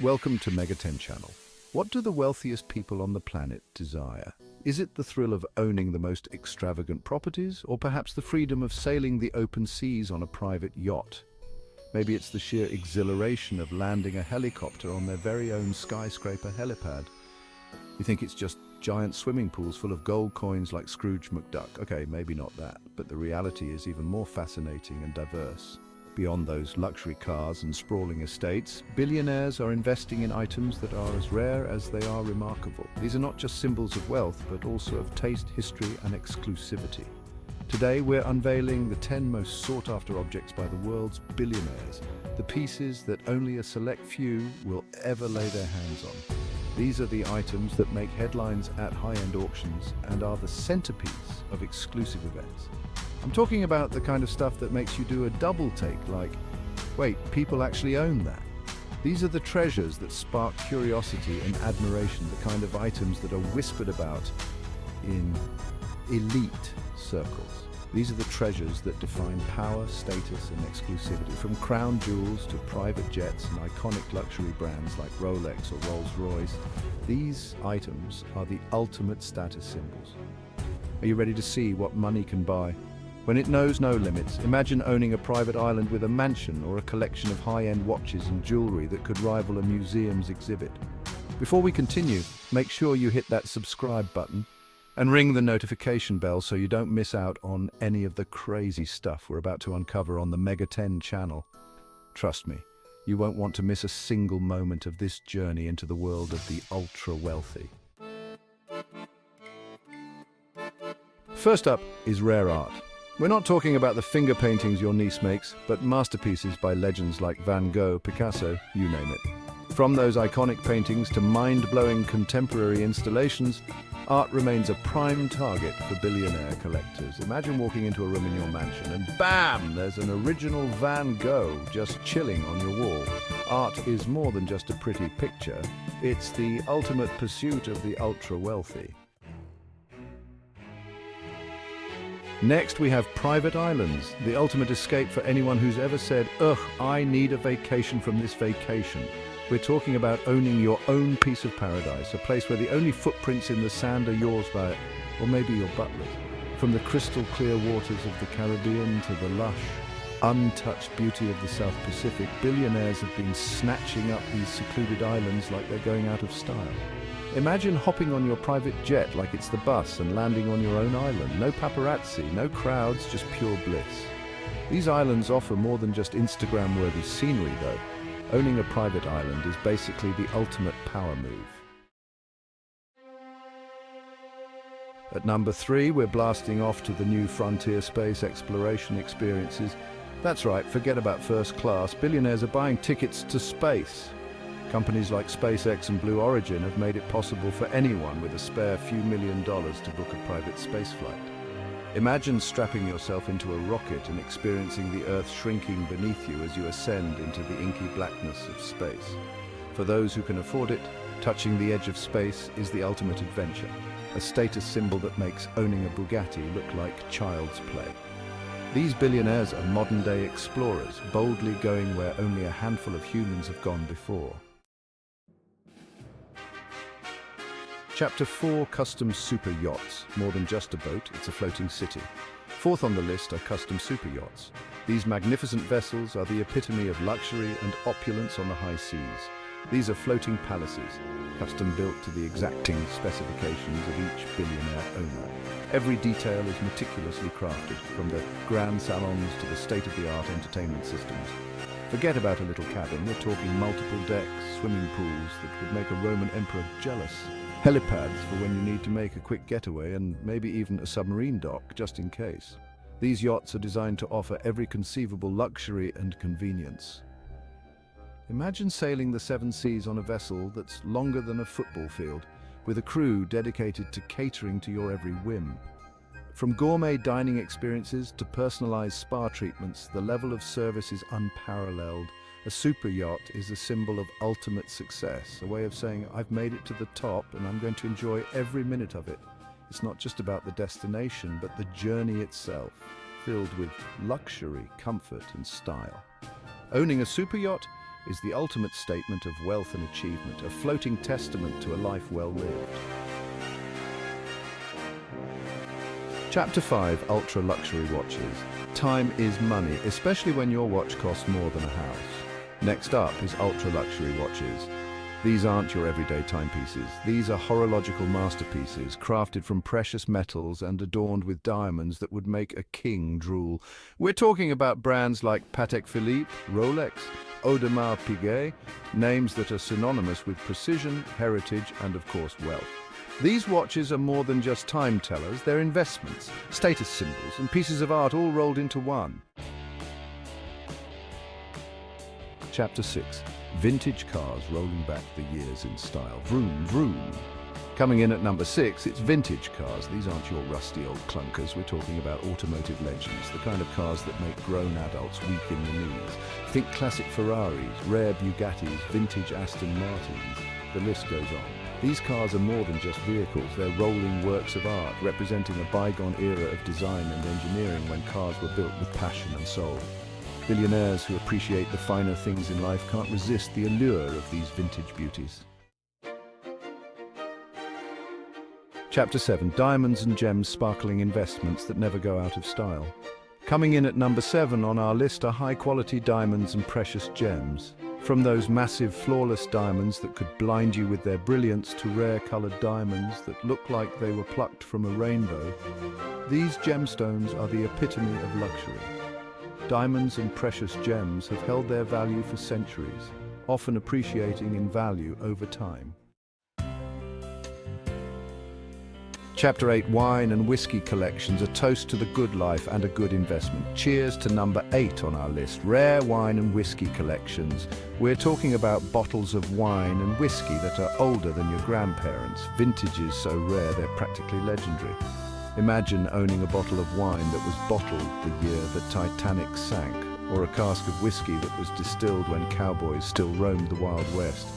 Welcome to Mega 10 Channel. What do the wealthiest people on the planet desire? Is it the thrill of owning the most extravagant properties, or perhaps the freedom of sailing the open seas on a private yacht? Maybe it's the sheer exhilaration of landing a helicopter on their very own skyscraper helipad. You think it's just giant swimming pools full of gold coins like Scrooge McDuck. Okay, maybe not that, but the reality is even more fascinating and diverse. Beyond those luxury cars and sprawling estates, billionaires are investing in items that are as rare as they are remarkable. These are not just symbols of wealth, but also of taste, history, and exclusivity. Today, we're unveiling the 10 most sought-after objects by the world's billionaires, the pieces that only a select few will ever lay their hands on. These are the items that make headlines at high-end auctions and are the centerpiece of exclusive events. I'm talking about the kind of stuff that makes you do a double take, like, wait, people actually own that? These are the treasures that spark curiosity and admiration, the kind of items that are whispered about in elite circles. These are the treasures that define power, status, and exclusivity. From crown jewels to private jets and iconic luxury brands like Rolex or Rolls-Royce, these items are the ultimate status symbols. Are you ready to see what money can buy? When it knows no limits, imagine owning a private island with a mansion or a collection of high-end watches and jewelry that could rival a museum's exhibit. Before we continue, make sure you hit that subscribe button and ring the notification bell so you don't miss out on any of the crazy stuff we're about to uncover on the Mega 10 channel. Trust me, you won't want to miss a single moment of this journey into the world of the ultra-wealthy. First up is rare art. We're not talking about the finger paintings your niece makes, but masterpieces by legends like Van Gogh, Picasso, you name it. From those iconic paintings to mind-blowing contemporary installations, art remains a prime target for billionaire collectors. Imagine walking into a room in your mansion and bam, there's an original Van Gogh just chilling on your wall. Art is more than just a pretty picture. It's the ultimate pursuit of the ultra-wealthy. Next, we have private islands, the ultimate escape for anyone who's ever said, ugh, I need a vacation from this vacation. We're talking about owning your own piece of paradise, a place where the only footprints in the sand are yours by it, or maybe your butler's. From the crystal clear waters of the Caribbean to the lush, untouched beauty of the South Pacific, billionaires have been snatching up these secluded islands like they're going out of style. Imagine hopping on your private jet like it's the bus and landing on your own island. No paparazzi, no crowds, just pure bliss. These islands offer more than just Instagram-worthy scenery, though. Owning a private island is basically the ultimate power move. At number 3, we're blasting off to the new frontier space exploration experiences. That's right, forget about first class. Billionaires are buying tickets to space. Companies like SpaceX and Blue Origin have made it possible for anyone with a spare few $1 million to book a private spaceflight. Imagine strapping yourself into a rocket and experiencing the Earth shrinking beneath you as you ascend into the inky blackness of space. For those who can afford it, touching the edge of space is the ultimate adventure, a status symbol that makes owning a Bugatti look like child's play. These billionaires are modern-day explorers, boldly going where only a handful of humans have gone before. Chapter 4, Custom Super Yachts. More than just a boat, it's a floating city. Fourth on the list are custom super yachts. These magnificent vessels are the epitome of luxury and opulence on the high seas. These are floating palaces, custom built to the exacting specifications of each billionaire owner. Every detail is meticulously crafted, from the grand salons to the state-of-the-art entertainment systems. Forget about a little cabin, we're talking multiple decks, swimming pools that would make a Roman emperor jealous. Helipads for when you need to make a quick getaway, and maybe even a submarine dock, just in case. These yachts are designed to offer every conceivable luxury and convenience. Imagine sailing the seven seas on a vessel that's longer than a football field, with a crew dedicated to catering to your every whim. From gourmet dining experiences to personalized spa treatments, the level of service is unparalleled. A super yacht is a symbol of ultimate success, a way of saying, I've made it to the top and I'm going to enjoy every minute of it. It's not just about the destination, but the journey itself, filled with luxury, comfort, and style. Owning a super yacht is the ultimate statement of wealth and achievement, a floating testament to a life well lived. Chapter 5. Ultra-luxury watches. Time is money, especially when your watch costs more than a house. Next up is ultra-luxury watches. These aren't your everyday timepieces. These are horological masterpieces, crafted from precious metals and adorned with diamonds that would make a king drool. We're talking about brands like Patek Philippe, Rolex, Audemars Piguet, names that are synonymous with precision, heritage, and of course wealth. These watches are more than just time tellers, they're investments, status symbols, and pieces of art all rolled into one. Chapter 6. Vintage cars rolling back the years in style. Vroom, vroom. Coming in at number 6, it's vintage cars. These aren't your rusty old clunkers. We're talking about automotive legends, the kind of cars that make grown adults weak in the knees. Think classic Ferraris, rare Bugattis, vintage Aston Martins. The list goes on. These cars are more than just vehicles. They're rolling works of art, representing a bygone era of design and engineering when cars were built with passion and soul. Billionaires who appreciate the finer things in life can't resist the allure of these vintage beauties. Chapter 7. Diamonds and gems, sparkling investments that never go out of style. Coming in at number 7 on our list are high-quality diamonds and precious gems. From those massive, flawless diamonds that could blind you with their brilliance to rare-colored diamonds that look like they were plucked from a rainbow, these gemstones are the epitome of luxury. Diamonds and precious gems have held their value for centuries, often appreciating in value over time. Chapter 8. Wine and whiskey collections, a toast to the good life and a good investment. Cheers to number 8 on our list, rare wine and whiskey collections. We're talking about bottles of wine and whiskey that are older than your grandparents, vintages so rare they're practically legendary. Imagine owning a bottle of wine that was bottled the year the Titanic sank, or a cask of whiskey that was distilled when cowboys still roamed the Wild West.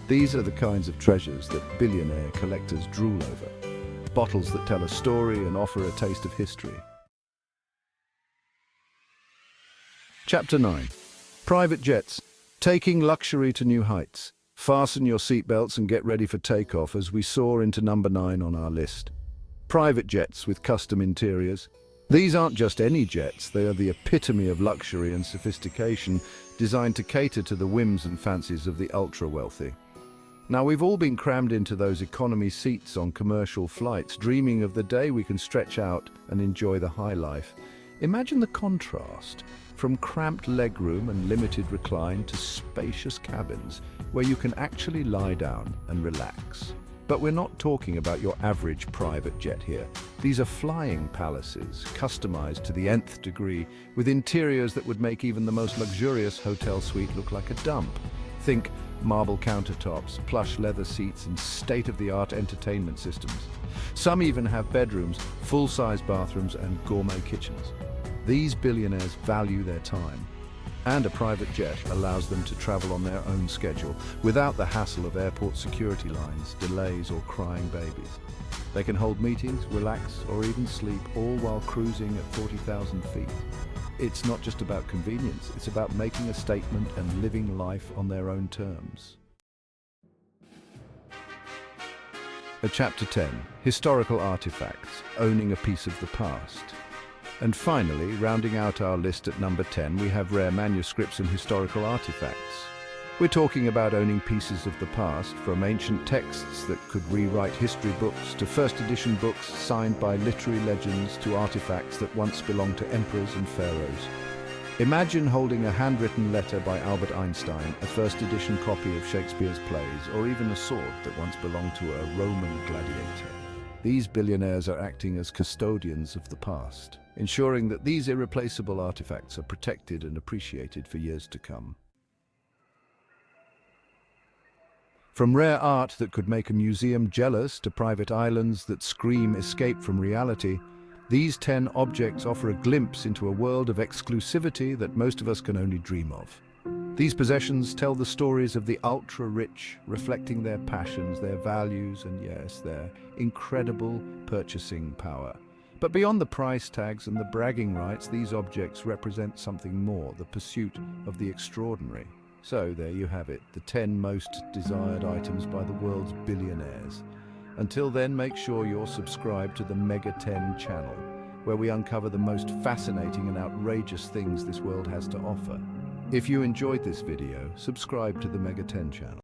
These are the kinds of treasures that billionaire collectors drool over. Bottles that tell a story and offer a taste of history. Chapter 9. Private jets, taking luxury to new heights. Fasten your seatbelts and get ready for takeoff as we soar into number 9 on our list. Private jets with custom interiors. These aren't just any jets, they are the epitome of luxury and sophistication, designed to cater to the whims and fancies of the ultra-wealthy. Now, we've all been crammed into those economy seats on commercial flights, dreaming of the day we can stretch out and enjoy the high life. Imagine the contrast, from cramped legroom and limited recline to spacious cabins, where you can actually lie down and relax. But we're not talking about your average private jet here. These are flying palaces, customized to the nth degree, with interiors that would make even the most luxurious hotel suite look like a dump. Think marble countertops, plush leather seats, and state-of-the-art entertainment systems. Some even have bedrooms, full-size bathrooms, and gourmet kitchens. These billionaires value their time, and a private jet allows them to travel on their own schedule, without the hassle of airport security lines, delays, or crying babies. They can hold meetings, relax, or even sleep, all while cruising at 40,000 feet. It's not just about convenience, it's about making a statement and living life on their own terms. Chapter 10. Historical artifacts, owning a piece of the past. And finally, rounding out our list at number 10, we have rare manuscripts and historical artifacts. We're talking about owning pieces of the past, from ancient texts that could rewrite history books, to first edition books signed by literary legends, to artifacts that once belonged to emperors and pharaohs. Imagine holding a handwritten letter by Albert Einstein, a first edition copy of Shakespeare's plays, or even a sword that once belonged to a Roman gladiator. These billionaires are acting as custodians of the past, ensuring that these irreplaceable artifacts are protected and appreciated for years to come. From rare art that could make a museum jealous to private islands that scream escape from reality, these 10 objects offer a glimpse into a world of exclusivity that most of us can only dream of. These possessions tell the stories of the ultra-rich, reflecting their passions, their values, and yes, their incredible purchasing power. But beyond the price tags and the bragging rights, these objects represent something more, the pursuit of the extraordinary. So there you have it, the 10 most desired items by the world's billionaires. Until then, make sure you're subscribed to the Mega 10 channel, where we uncover the most fascinating and outrageous things this world has to offer. If you enjoyed this video, subscribe to the Mega 10 channel.